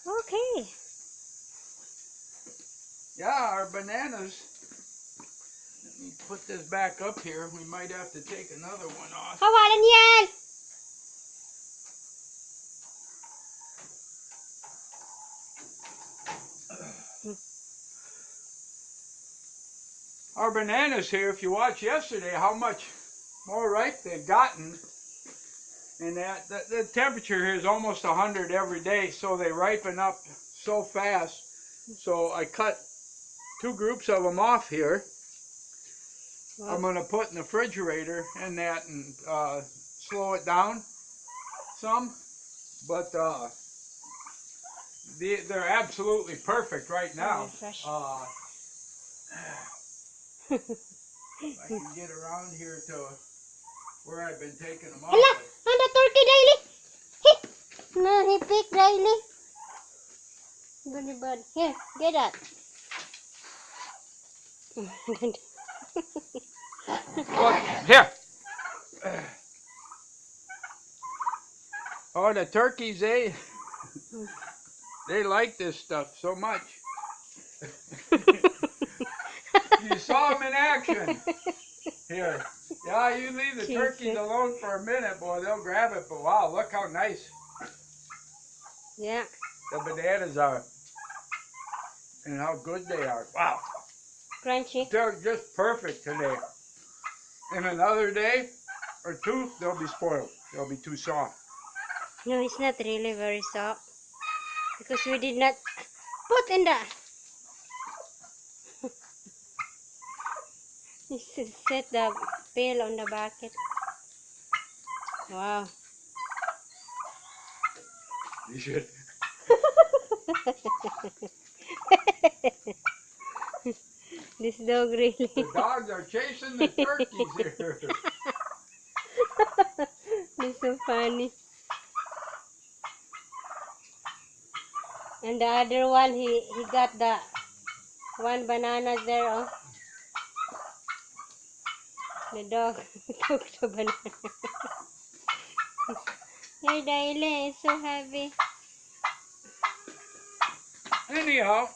Okay. Yeah, our bananas. Let me put this back up here. We might have to take another one off. Kawalan yan! Our bananas here, if you watched yesterday, how much more ripe they've gotten. And that the temperature here is almost 100 every day, so they ripen up so fast. So I cut 2 groups of them off here. Wow. I'm going to put in the refrigerator and that and slow it down some. But they're absolutely perfect right now. Very fresh. If I can get around here to where I've been taking them off. Hala! Anda turkey, Riley! Hey! No, he picked Riley. Goody bird. Here, get that. Look, here. Oh, the turkeys, they like this stuff so much. You saw them in action. Here. Yeah, you leave the turkeys alone for a minute, boy, they'll grab it. But wow, look how nice Yeah. the bananas are. And how good they are. Wow. Crunchy. They're just perfect today. In another day or 2, they'll be spoiled. They'll be too soft. No, it's not really very soft. Because we did not put in the... You should set the pail on the bucket. Wow. You should. This dog really... The dogs are chasing the turkeys here. It's so funny. And the other one, he got the one banana there, oh. The dog took the banana. Your daily is so heavy. Anyhow,